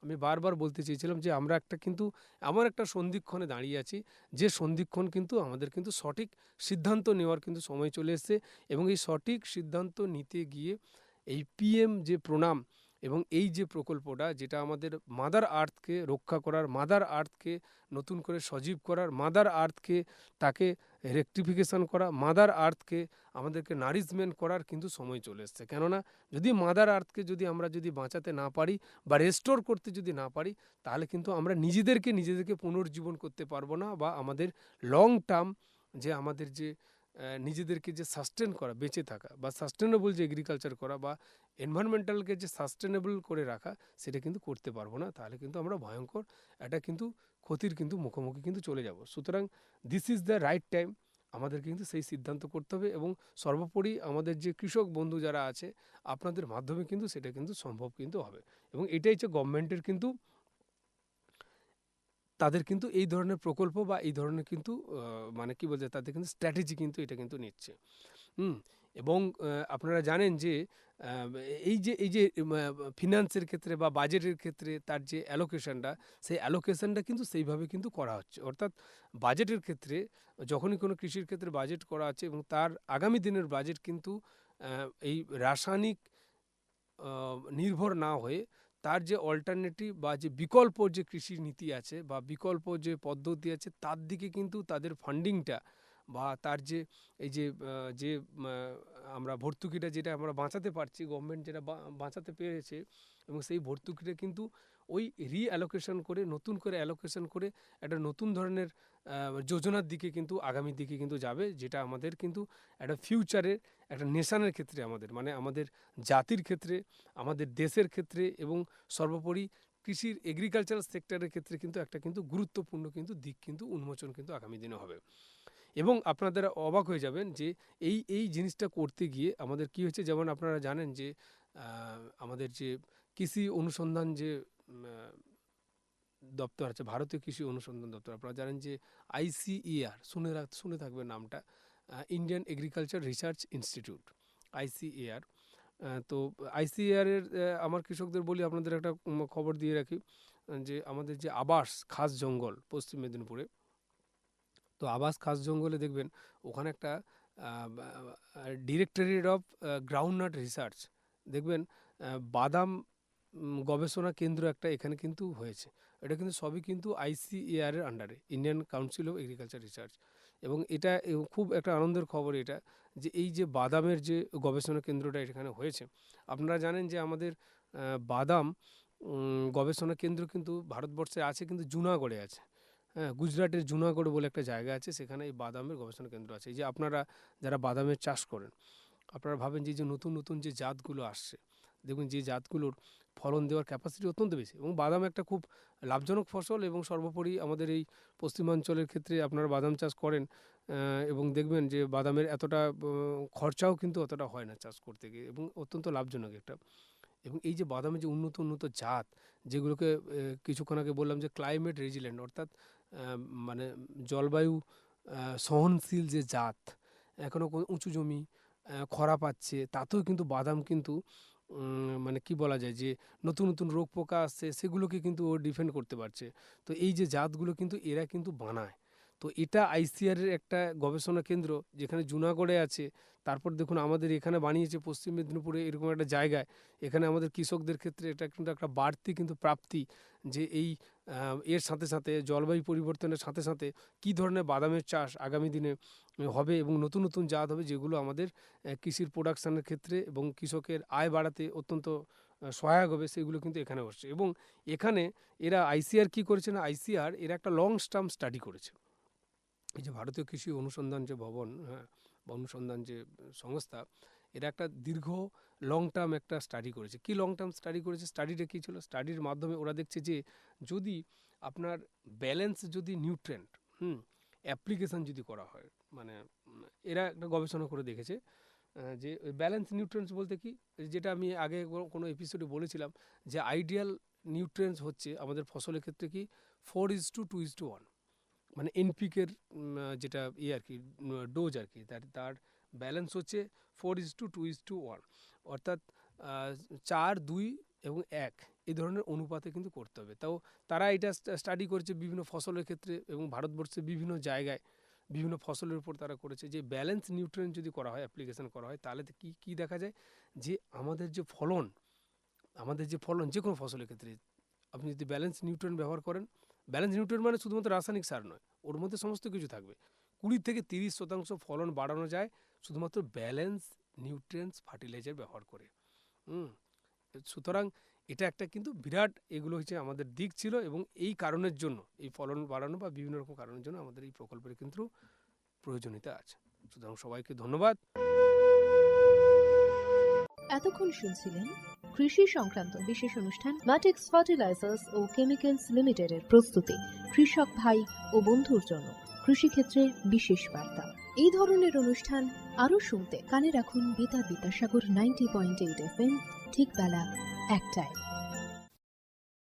আমি বারবার বলতে চেয়েছিলাম যে আমরা একটা কিন্তু এমন একটা সন্ধিক্ষণে দাঁড়িয়ে আছি, যে সন্ধিক্ষণ কিন্তু আমাদের কিন্তু সঠিক সিদ্ধান্ত নেওয়ার কিন্তু সময় চলে এসেছে। এবং এই সঠিক সিদ্ধান্ত নিতে গিয়ে এই পিএম যে প্রণাম এবং এই যে প্রকল্পটা, যেটা আমাদের মাদার আর্থকে রক্ষা করার, মাদার আর্থকে নতুন করে সজীব করার, মাদার আর্থকে তাকে রেকটিফিকেশন করা, মাদার আর্থকে আমাদেরকে নারিশমেন্ট করার কিন্তু সময় চলে এসছে। কেননা যদি মাদার আর্থকে যদি আমরা যদি বাঁচাতে না পারি বা রেস্টোর করতে যদি না পারি, তাহলে কিন্তু আমরা নিজেদেরকে পুনর্জীবন করতে পারবো না, বা আমাদের লং টার্ম যে আমাদের যে নিজেদেরকে যে সাস্টেন করা, বেঁচে থাকা, বা সাস্টেনেবল যে এগ্রিকালচার করা, বা এনভায়রনমেন্টালকে যে সাস্টেনেবল করে রাখা, সেটা কিন্তু করতে পারবো না। তাহলে কিন্তু আমরা ভয়ঙ্কর একটা কিন্তু ক্ষতির কিন্তু মুখোমুখি কিন্তু চলে যাব। সুতরাং this is the right time, আমাদেরকে কিন্তু সেই সিদ্ধান্ত করতে হবে। এবং সর্বোপরি আমাদের যে কৃষক বন্ধু যারা আছে, আপনাদের মাধ্যমে কিন্তু সেটা কিন্তু সম্ভব কিন্তু হবে। এবং এটাই হচ্ছে গভর্নমেন্টের কিন্তু, তাদের কিন্তু এই ধরনের প্রকল্প বা এই ধরনের কিন্তু মানে কি বলছে, তাদের কিন্তু স্ট্র্যাটেজি কিন্তু এটা কিন্তু নিচ্ছে। এবং আপনারা জানেন যে এই যে ফিনান্সের ক্ষেত্রে বা বাজেটের ক্ষেত্রে তার যে অ্যালোকেশনটা, সেই অ্যালোকেশনটা কিন্তু সেইভাবে কিন্তু করা হচ্ছে। অর্থাৎ বাজেটের ক্ষেত্রে যখনই কোনো কৃষির ক্ষেত্রে বাজেট করা আছে, এবং তার আগামী দিনের বাজেট কিন্তু এই রাসায়নিক নির্ভর না হয়ে তার যে অল্টারনেটিভ বা যে বিকল্প যে কৃষি নীতি আছে বা বিকল্প যে পদ্ধতি আছে, তার দিকে কিন্তু তাদের ফান্ডিংটা বা তার যে এই যে যে আমরা ভর্তুকিটা যেটা আমরা বাঁচাতে পারছি, গভর্নমেন্ট যেটা বাঁচাতে পেরেছে, এবং সেই ভর্তুকিটা কিন্তু ওই রিঅ্যালোকেশন করে, নতুন করে অ্যালোকেশন করে একটা নতুন ধরনের যোজনার দিকে কিন্তু আগামী দিকে কিন্তু যাবে, যেটা আমাদের কিন্তু একটা ফিউচারের একটা নেশানের ক্ষেত্রে, আমাদের মানে আমাদের জাতির ক্ষেত্রে, আমাদের দেশের ক্ষেত্রে, এবং সর্বোপরি কৃষির এগ্রিকালচারাল সেক্টরের ক্ষেত্রে কিন্তু একটা কিন্তু গুরুত্বপূর্ণ কিন্তু দিক কিন্তু উন্মোচন কিন্তু আগামী দিনে হবে। এবং আপনারা অবাক হয়ে যাবেন যে এই জিনিসটা করতে গিয়ে আমাদের কি হচ্ছে। যেমন আপনারা জানেন যে আমাদের যে কৃষি অনুসন্ধান যে দপ্তর আছে, ভারতীয় কৃষি অনুসন্ধান দপ্তর, আপনারা জানেন যে ICAR, শুনে থাকবেন নামটা, Indian agriculture research institute, ICAR। তো ICAR এর আমার কৃষকদের বলি, আপনাদের একটা খবর দিয়ে রাখি, যে আমাদের যে আবাস খাস জঙ্গল পশ্চিম মেদিনীপুরে, তো আবাস খাস জঙ্গলে দেখবেন ওখানে একটা ডিরেক্টরেট অফ গ্রাউন্ডনাট রিসার্চ, দেখবেন বাদাম গবেষণা কেন্দ্র একটা এখানে কিন্তু হয়েছে। এটা কিন্তু সবই কিন্তু ICAR এর আন্ডারে, Indian council of agriculture research. এবং এটা খুব একটা আনন্দের খবর এটা, যে এই যে বাদামের যে গবেষণা কেন্দ্রটা এখানে হয়েছে। আপনারা জানেন যে আমাদের বাদাম গবেষণা কেন্দ্র কিন্তু ভারতবর্ষে আছে, কিন্তু জুনাগড়ে আছে। হ্যাঁ, গুজরাটের জুনাগড় বলে একটা জায়গা আছে, সেখানে এই বাদামের গবেষণা কেন্দ্র আছে। এই যে আপনারা যারা বাদামের চাষ করেন, আপনারা ভাবেন যে নতুন নতুন যে জাতগুলো আসছে, দেখুন যে জাতগুলোর ফলন দেওয়ার ক্যাপাসিটি অত্যন্ত বেশি, এবং বাদাম একটা খুব লাভজনক ফসল। এবং সর্বোপরি আমাদের এই পশ্চিমাঞ্চলের ক্ষেত্রে আপনারা বাদাম চাষ করেন, এবং দেখবেন যে বাদামের এতটা খরচাও কিন্তু অতটা হয় না চাষ করতে গিয়ে, এবং অত্যন্ত লাভজনক একটা। এবং এই যে বাদামের যে উন্নত উন্নত জাত, যেগুলোকে কিছুক্ষণ আগে বললাম যে ক্লাইমেট রেজিলেন্ট, অর্থাৎ মানে জলবায়ু সহনশীল যে জাত, এখনও উঁচু জমি খরা পাচ্ছে, তাতেও কিন্তু বাদাম কিন্তু মানে কি বলা যায়, যে নতুন নতুন রোগ পোকা আসছে, সেগুলোকে কিন্তু ও ডিফেন্ড করতে পারছে। তো এই যে জাতগুলো কিন্তু এরা কিন্তু বানায়। তো এটা ICAR এর একটা গবেষণা কেন্দ্র, যেখানে জুনাগড়ে আছে। তারপর দেখুন আমাদের এখানে বানিয়েছে পশ্চিম মেদিনীপুরে, এরকম একটা জায়গায়। এখানে আমাদের কৃষকদের ক্ষেত্রে এটা কিন্তু একটা বাড়তি কিন্তু প্রাপ্তি, যে এই এর সাথে সাথে জলবায়ু পরিবর্তনের সাথে সাথে কী ধরনের বাদামের চাষ আগামী দিনে হবে, এবং নতুন নতুন জাত হবে, যেগুলো আমাদের কৃষির প্রোডাকশানের ক্ষেত্রে এবং কৃষকের আয় বাড়াতে অত্যন্ত সহায়ক হবে, সেগুলো কিন্তু এখানে হচ্ছে। এবং এখানে এরা ICAR কী করেছে না, ICAR এরা একটা লং টার্ম স্টাডি করেছে। এই যে ভারতীয় কৃষি অনুসন্ধান যে ভবন, হ্যাঁ, বা অনুসন্ধান যে সংস্থা, এরা একটা দীর্ঘ লং টার্ম একটা স্টাডি করেছে। কি লং টার্ম স্টাডি করেছে? স্টাডিটা কী ছিল? স্টাডির মাধ্যমে ওরা দেখছে যে যদি আপনার ব্যালেন্স যদি নিউট্রেন্ট অ্যাপ্লিকেশান যদি করা হয়, মানে এরা একটা গবেষণা করে দেখেছে যে ব্যালেন্স নিউট্রেন্টস বলতে কি, যেটা আমি আগে কোনো এপিসোডে বলেছিলাম, যে আইডিয়াল নিউট্রেন্টস হচ্ছে আমাদের ফসলের ক্ষেত্রে কি 4:2:1, মানে NPK-র যেটা আর কি ডোজ আর কি, তার ব্যালেন্স হচ্ছে 4:2:1, অর্থাৎ 4, 2 এবং 1 এই ধরনের অনুপাতে কিন্তু করতে হবে। তাও তারা এটা স্টাডি করেছে বিভিন্ন ফসলের ক্ষেত্রে, এবং ভারতবর্ষে বিভিন্ন জায়গায় বিভিন্ন ফসলের উপর তারা করেছে, যে ব্যালেন্স নিউট্রিয়েন্ট যদি করা হয়, অ্যাপ্লিকেশন করা হয়, তাহলে কী দেখা যায়, যে আমাদের যে ফলন, আমাদের যে ফলন যে কোনো ফসলের ক্ষেত্রে আপনি যদি ব্যালেন্স নিউট্রিয়েন্ট ব্যবহার করেন, ব্যালেন্স নিউট্রিয়েন্ট মানে শুধুমাত্র রাসায়নিক সার নয়, ওর মধ্যে সমস্ত কিছু থাকবে। 20 থেকে 30% ফলন বাড়ানো যায় শুধুমাত্র ব্যালেন্স নিউট্রিয়েন্টস ফার্টিলাইজার ব্যবহার করে। সুতরাং এটা একটা কিন্তু বিরাট, এগুলো হচ্ছে আমাদের দিক ছিল, এবং এই কারণের জন্য এই ফলন বাড়ানো বা বিভিন্ন রকম কারণের জন্য আমাদের এই প্রকল্পের কিন্তু প্রয়োজনীয়তা আছে। সুতরাং সবাইকে ধন্যবাদ। এতক্ষণ শুনছিলেন কৃষি সংক্রান্ত বিশেষ অনুষ্ঠান ম্যাটিক্স ফার্টিলাইজার্স ও কেমিক্যালস লিমিটেডের প্রস্তুতি, কৃষক ভাই ও বন্ধুর জন্য কৃষিক্ষেত্রে বিশেষ বার্তা। এই ধরনের অনুষ্ঠান আরও শুনতে কানে রাখুন বেতার বিদ্যাসাগর 90.8 FM, ঠিক বেলা 1টায়।